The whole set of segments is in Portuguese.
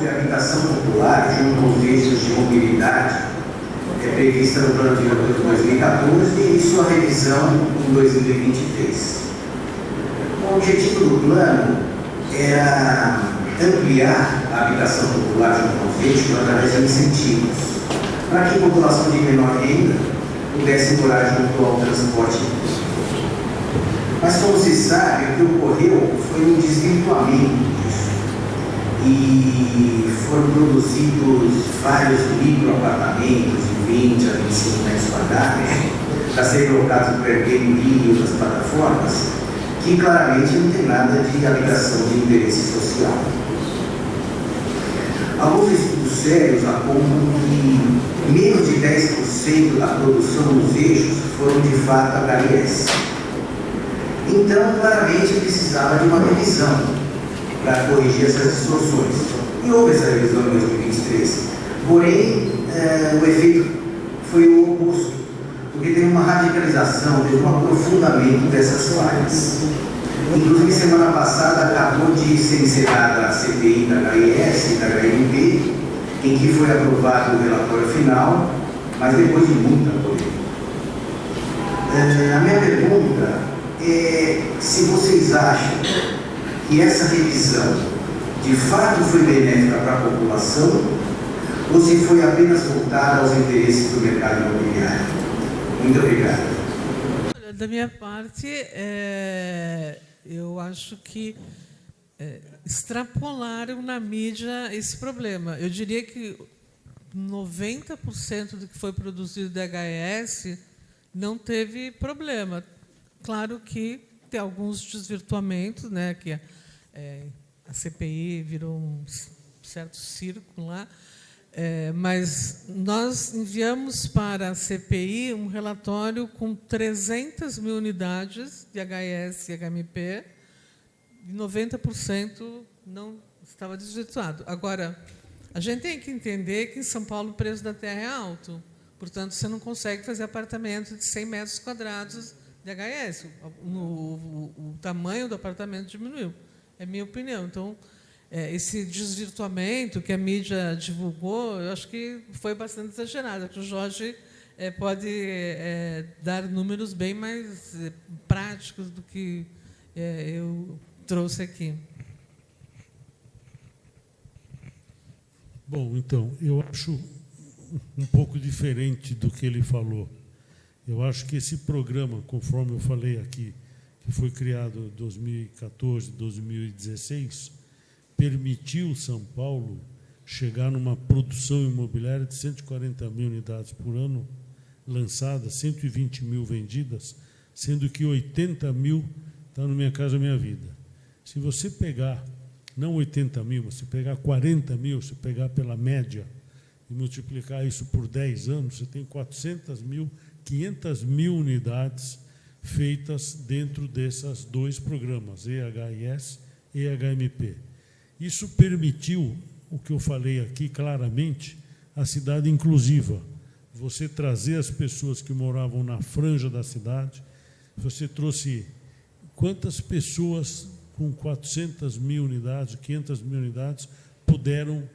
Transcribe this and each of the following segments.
sobre habitação popular junto aos eixos de mobilidade prevista no Plano Diretor de 2014 e sua revisão em 2023. O objetivo do plano era ampliar a habitação popular junto aos eixos através de incentivos, para que a população de menor renda pudesse morar junto ao transporte público. Mas, como se sabe, o que ocorreu foi um desvirtuamento disso. E foram produzidos vários microapartamentos de 20 a 25 metros quadrados, para serem colocados no Airbnb e outras plataformas, que claramente não tem nada de habitação de interesse social. Alguns estudos sérios apontam que menos de 10% da produção nos eixos foram de fato HIS. Então, claramente, precisava de uma revisão para corrigir essas distorções. E houve essa revisão em 2023. Porém, o efeito foi o oposto, porque teve uma radicalização, teve um aprofundamento dessas falhas. Inclusive, semana passada, acabou de ser encerrada a CPI da HIS e da HMP, em que foi aprovado o relatório final, mas depois de muita polêmica. A minha pergunta é se vocês acham que essa revisão de fato foi benéfica para a população ou se foi apenas voltada aos interesses do mercado imobiliário. Muito obrigado. Da minha parte, eu acho que extrapolaram na mídia esse problema. Eu diria que 90% do que foi produzido da HES não teve problema. Claro que tem alguns desvirtuamentos, né, que a CPI virou um certo circo lá, mas nós enviamos para a CPI um relatório com 300 mil unidades de HIS e HMP, e 90% não estava desvirtuado. Agora, a gente tem que entender que em São Paulo o preço da terra é alto, portanto, você não consegue fazer apartamento de 100 metros quadrados de HIS. O tamanho do apartamento diminuiu, é minha opinião. Então, esse desvirtuamento que a mídia divulgou, eu acho que foi bastante exagerado. O Jorge pode dar números bem mais práticos do que eu trouxe aqui. Bom, então, eu acho um pouco diferente do que ele falou. Eu acho que esse programa, conforme eu falei aqui, que foi criado em 2014, 2016, permitiu São Paulo chegar numa produção imobiliária de 140 mil unidades por ano lançadas, 120 mil vendidas, sendo que 80 mil está no Minha Casa Minha Vida. Se você pegar, não 80 mil, mas se pegar 40 mil, se pegar pela média e multiplicar isso por 10 anos, você tem 400 mil, 500 mil unidades feitas dentro desses dois programas, EHIS e HMP. Isso permitiu, o que eu falei aqui claramente, a cidade inclusiva. Você trazer as pessoas que moravam na franja da cidade, você trouxe quantas pessoas com 400 mil unidades, 500 mil unidades, puderam,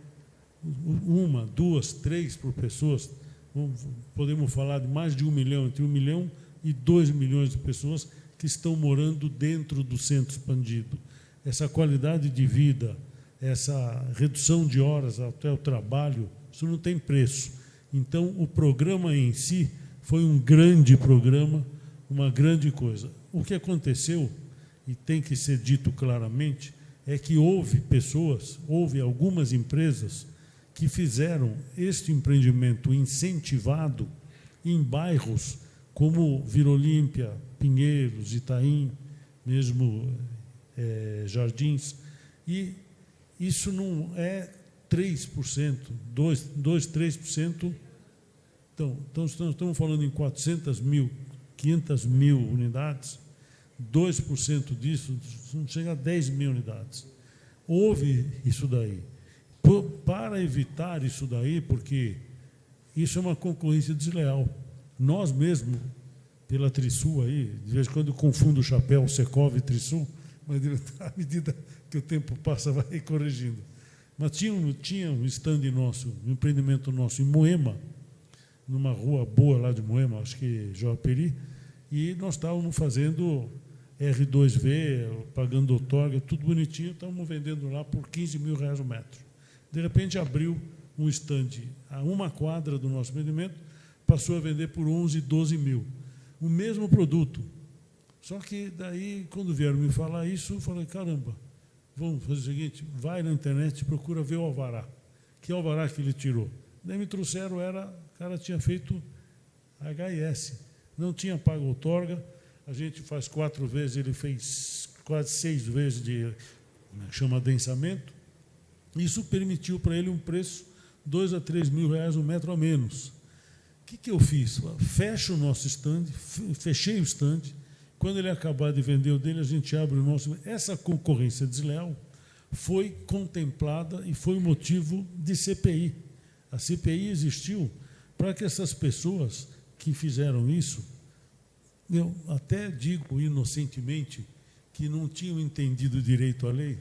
uma, duas, três por pessoas, podemos falar de mais de 1 milhão, entre 1 milhão e 2 milhões de pessoas que estão morando dentro do centro expandido. Essa qualidade de vida, essa redução de horas até o trabalho, isso não tem preço. Então, o programa em si foi um grande programa, uma grande coisa. O que aconteceu, e tem que ser dito claramente, é que houve pessoas, houve algumas empresas que fizeram este empreendimento incentivado em bairros como Vila Olímpia, Pinheiros, Itaim, mesmo Jardins, e isso não é 3%, 3%. Então, estamos falando em 400 mil, 500 mil unidades, 2% disso não chega a 10 mil unidades. Houve isso daí. Para evitar isso daí, porque isso é uma concorrência desleal. Nós mesmos, pela Trisul aí, de vez em quando eu confundo o chapéu Secov e Trisul, mas à medida que o tempo passa vai corrigindo. Mas tinha um stand nosso, um empreendimento nosso em Moema, numa rua boa lá de Moema, acho que Joaperi, e nós estávamos fazendo R2V, pagando outorga, tudo bonitinho, estávamos vendendo lá por R$ 15.000 o metro. De repente abriu um stand a uma quadra do nosso empreendimento, passou a vender por 11, 12 mil. O mesmo produto. Só que daí, quando vieram me falar isso, eu falei, caramba, vamos fazer o seguinte, vai na internet e procura ver o alvará. Que alvará que ele tirou? Daí me trouxeram, o cara tinha feito HIS, não tinha pago outorga, a gente faz 4 vezes, ele fez quase 6 vezes de, chama adensamento, isso permitiu para ele um preço R$ 2 a 3 mil o metro a menos. O que eu fiz? Fecho o nosso stand, fechei o stand, quando ele acabar de vender o dele, a gente abre o nosso. Essa concorrência desleal foi contemplada e foi motivo de CPI. A CPI existiu para que essas pessoas que fizeram isso, eu até digo inocentemente que não tinham entendido direito a lei,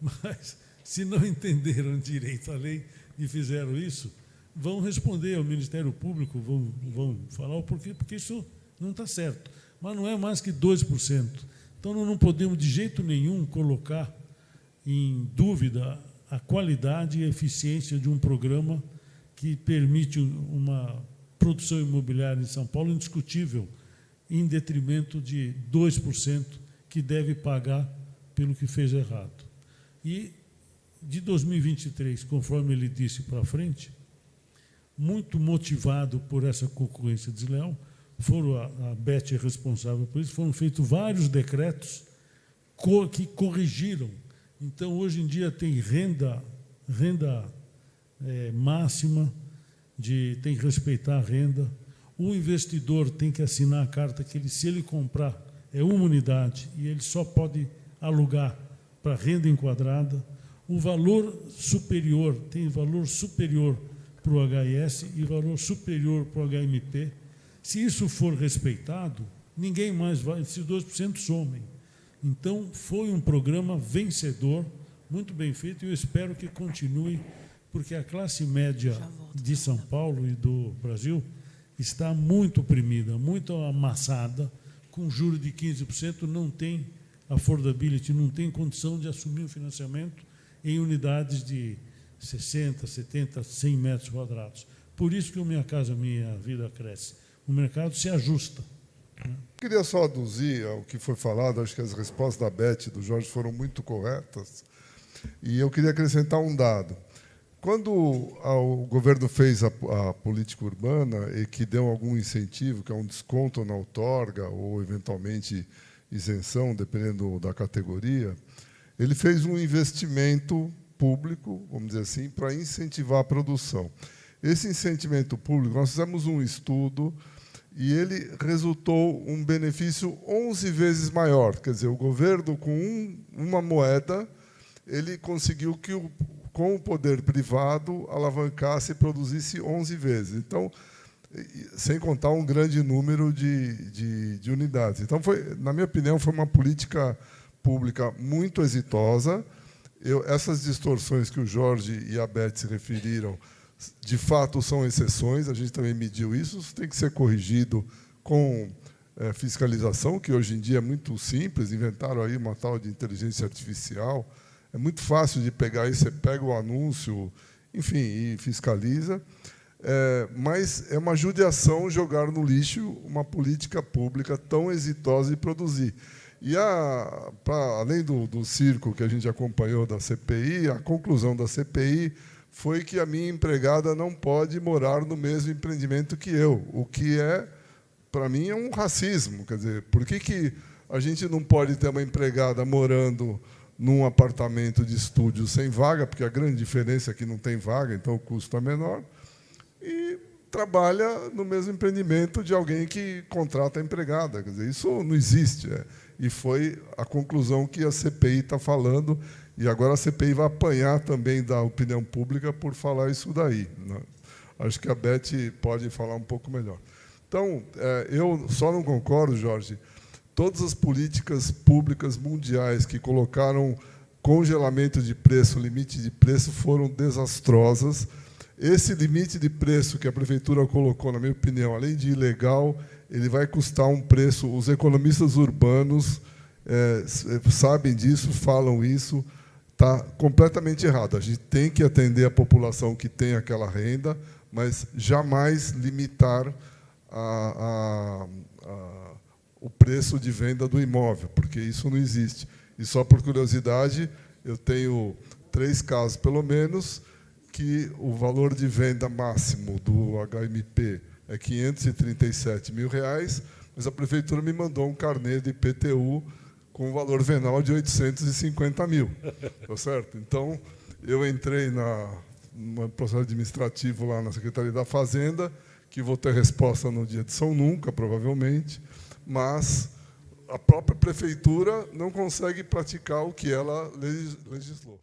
mas se não entenderam direito a lei e fizeram isso, vão responder ao Ministério Público, vão falar o porquê, porque isso não está certo. Mas não é mais que 2%. Então, nós não podemos, de jeito nenhum, colocar em dúvida a qualidade e a eficiência de um programa que permite uma produção imobiliária em São Paulo indiscutível, em detrimento de 2% que deve pagar pelo que fez errado. E, de 2023, conforme ele disse para frente, muito motivado por essa concorrência desleal, a BET é responsável por isso, foram feitos vários decretos que corrigiram. Então, hoje em dia, tem renda máxima, tem que respeitar a renda. O investidor tem que assinar a carta que, se ele comprar, é uma unidade e ele só pode alugar para renda enquadrada. O valor superior, tem valor superior para o HIS e valor superior para o HMP. Se isso for respeitado, ninguém mais vai, esses 2% somem. Então, foi um programa vencedor, muito bem feito, e eu espero que continue, porque a classe média de São Paulo e do Brasil está muito oprimida, muito amassada, com juros de 15%, não tem affordability, não tem condição de assumir o financiamento em unidades de 60, 70, 100 metros quadrados. Por isso que o Minha Casa Minha Vida cresce. O mercado se ajusta. Queria só aduzir ao que foi falado, acho que as respostas da Beth e do Jorge foram muito corretas, e eu queria acrescentar um dado. Quando o governo fez a política urbana e que deu algum incentivo, que é um desconto na outorga ou, eventualmente, isenção, dependendo da categoria, ele fez um investimento público, vamos dizer assim, para incentivar a produção. Esse incentivo público, nós fizemos um estudo e ele resultou um benefício 11 vezes maior. Quer dizer, o governo, com uma moeda, ele conseguiu que, com o poder privado, alavancasse e produzisse 11 vezes. Então, sem contar um grande número de unidades. Então, na minha opinião, foi uma política pública muito exitosa. Essas distorções que o Jorge e a Beth se referiram, de fato, são exceções, a gente também mediu isso tem que ser corrigido com fiscalização, que hoje em dia é muito simples, inventaram aí uma tal de inteligência artificial, é muito fácil de pegar aí, você pega o anúncio, enfim, e fiscaliza, mas é uma judiação jogar no lixo uma política pública tão exitosa de produzir. E, além do circo que a gente acompanhou da CPI, a conclusão da CPI foi que a minha empregada não pode morar no mesmo empreendimento que eu, o que, para mim, é um racismo. Quer dizer, por que a gente não pode ter uma empregada morando num apartamento de estúdio sem vaga, porque a grande diferença é que não tem vaga, então o custo é menor, e trabalha no mesmo empreendimento de alguém que contrata a empregada? Quer dizer, isso não existe. E foi a conclusão que a CPI está falando, e agora a CPI vai apanhar também da opinião pública por falar isso daí, né? Acho que a Beth pode falar um pouco melhor. Então, eu só não concordo, Jorge, todas as políticas públicas mundiais que colocaram congelamento de preço, limite de preço, foram desastrosas. Esse limite de preço que a Prefeitura colocou, na minha opinião, além de ilegal, ele vai custar um preço. Os economistas urbanos sabem disso, falam isso. Está completamente errado. A gente tem que atender a população que tem aquela renda, mas jamais limitar o preço de venda do imóvel, porque isso não existe. E só por curiosidade, eu tenho 3 casos, pelo menos, que o valor de venda máximo do HMP é R$ 537 mil, mas a Prefeitura me mandou um carnê de IPTU com um valor venal de 850 mil. Tá certo? Então, eu entrei no processo administrativo lá na Secretaria da Fazenda, que vou ter resposta no dia de São Nunca, provavelmente, mas a própria Prefeitura não consegue praticar o que ela legislou.